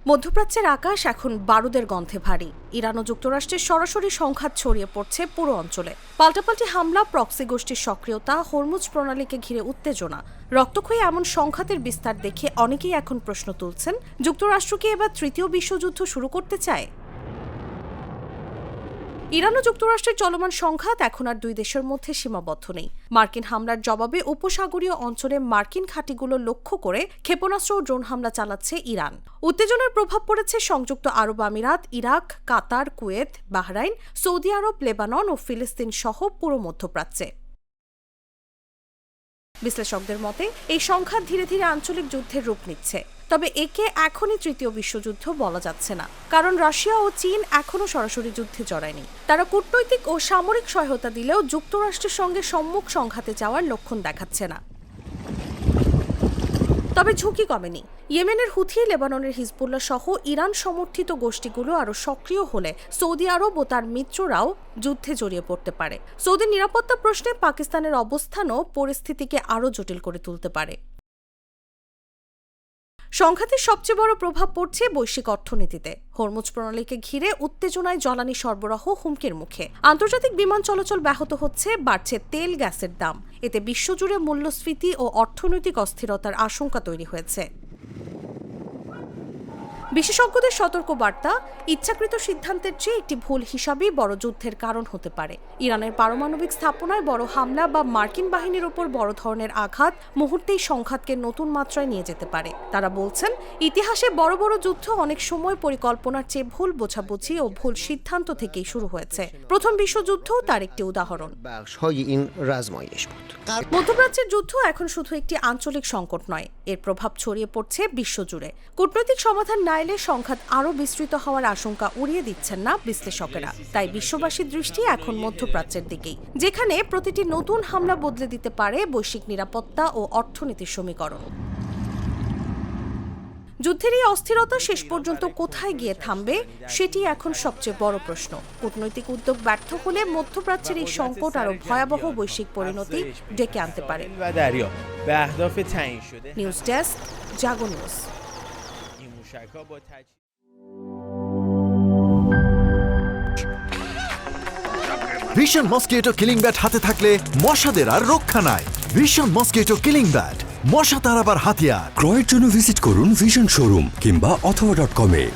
মধ্যপ্রাচ্যের আকাশ এখন বারুদের গন্ধে ভারী। ইরান ও যুক্তরাষ্ট্রের সরাসরি সংঘাত ছড়িয়ে পড়ছে পুরো অঞ্চলে। পাল্টাপাল্টি হামলা, প্রক্সি গোষ্ঠীর সক্রিয়তা, হরমুজ প্রণালীকে ঘিরে উত্তেজনা, রক্তক্ষয়ী এমন সংঘাতের বিস্তার দেখে অনেকেই এখন প্রশ্ন তুলছেন, যুক্তরাষ্ট্র কি এবার তৃতীয় বিশ্বযুদ্ধ শুরু করতে চায়? ইরান ও যুক্তরাষ্ট্রের চলমান সংঘাত এখন আর দুই দেশের মধ্যে সীমাবদ্ধ নেই। মার্কিন হামলার জবাবে উপসাগরীয় অঞ্চলে মার্কিন ঘাঁটিগুলো লক্ষ্য করে ক্ষেপণাস্ত্র ও ড্রোন হামলা চালাচ্ছে ইরান। উত্তেজনার প্রভাব পড়েছে সংযুক্ত আরব আমিরাত, ইরাক, কাতার, কুয়েত, বাহরাইন, সৌদি আরব, লেবানন ও ফিলিস্তিন সহ পুরো মধ্যপ্রাচ্যে। বিশ্লেষকদের মতে এই সংঘাত ধীরে ধীরে আঞ্চলিক যুদ্ধের রূপ নিচ্ছে। তবে একে এখনই তৃতীয় বিশ্বযুদ্ধ বলা যাচ্ছে না, কারণ রাশিয়া ও চীন এখনও সরাসরি যুদ্ধে জড়ায়নি। তারা কূটনৈতিক ও সামরিক সহায়তা দিলেও যুক্তরাষ্ট্রের সঙ্গে সম্মুখ সংঘাতে যাওয়ার লক্ষণ দেখাচ্ছে না। তবে ঝুঁকি কমেনি। ইয়েমেনের হুথি, লেবাননের হিজবুল্লাহ সহ ইরান সমর্থিত গোষ্ঠীগুলো আরও সক্রিয় হলে সৌদি আরব ও তার মিত্ররাও যুদ্ধে জড়িয়ে পড়তে পারে। সৌদির নিরাপত্তা প্রশ্নে পাকিস্তানের অবস্থানও পরিস্থিতিকে আরও জটিল করে তুলতে পারে। সংঘাতের সবচেয়ে বড় প্রভাব পড়ছে বৈশ্বিক অর্থনীতিতে। হরমুজ প্রণালীকে ঘিরে উত্তেজনায় জ্বালানি সরবরাহ হুমকির মুখে। আন্তর্জাতিক বিমান চলাচল ব্যাহত হচ্ছে, বাড়ছে তেল গ্যাসের দাম। এতে বিশ্বজুড়ে মূল্যস্ফীতি ও অর্থনৈতিক অস্থিরতার আশঙ্কা তৈরি হয়েছে। বিশেষজ্ঞদের সতর্ক বার্তা, ইচ্ছাকৃত সিদ্ধান্তের চেয়ে একটি ভুল হিসাবেই বড় যুদ্ধের কারণ হতে পারে। ইরানের পারমাণবিক স্থাপনায় বড় হামলা বা মার্কিন বাহিনীর ওপর বড় ধরনের আঘাত মুহূর্তেই সংঘাতকে নতুন মাত্রায় নিয়ে যেতে পারে। তারা বলছেন, ইতিহাসে বড় বড় যুদ্ধ অনেক সময় পরিকল্পনার চেয়ে ভুল বোঝাবুঝি ও ভুল সিদ্ধান্ত থেকেই শুরু হয়েছে। প্রথম বিশ্বযুদ্ধও তার একটি উদাহরণ। মধ্যপ্রাচ্যের যুদ্ধ এখন শুধু একটি আঞ্চলিক সংকট নয়, এর প্রভাব ছড়িয়ে পড়ছে বিশ্বজুড়ে। কূটনৈতিক সমাধান না এলে সংঘাত আরও বিস্তৃত হওয়ার আশঙ্কা উড়িয়ে দিচ্ছেন না বিশ্লেষকেরা। তাই বিশ্ববাসীর দৃষ্টি এখন মধ্যপ্রাচ্যের দিকেই, যেখানে প্রতিটি নতুন হামলা বদলে দিতে পারে বৈশ্বিক নিরাপত্তা ও অর্থনীতির সমীকরণ। যুদ্ধের এই অস্থিরতা শেষ পর্যন্ত কোথায় গিয়ে থামবে, সেটি এখন সবচেয়ে বড় প্রশ্ন। কূটনৈতিক উদ্যোগ ব্যর্থ হলে মধ্যপ্রাচ্যের এই সংকট আরও ভয়াবহ বৈশ্বিক পরিণতি ডেকে আনতে পারে। News desk, Jago news. Vision mosquito killing bat হাতে থাকলে মশাদের আর রক্ষা নাই। ভিশন মসকিটো কিলিং ব্যাট, মশা তাড়াবার হাতিয়ার। ক্রয়ের জন্য ভিজিট করুন ভিশন শোরুম কিংবা অথবা.com-এ।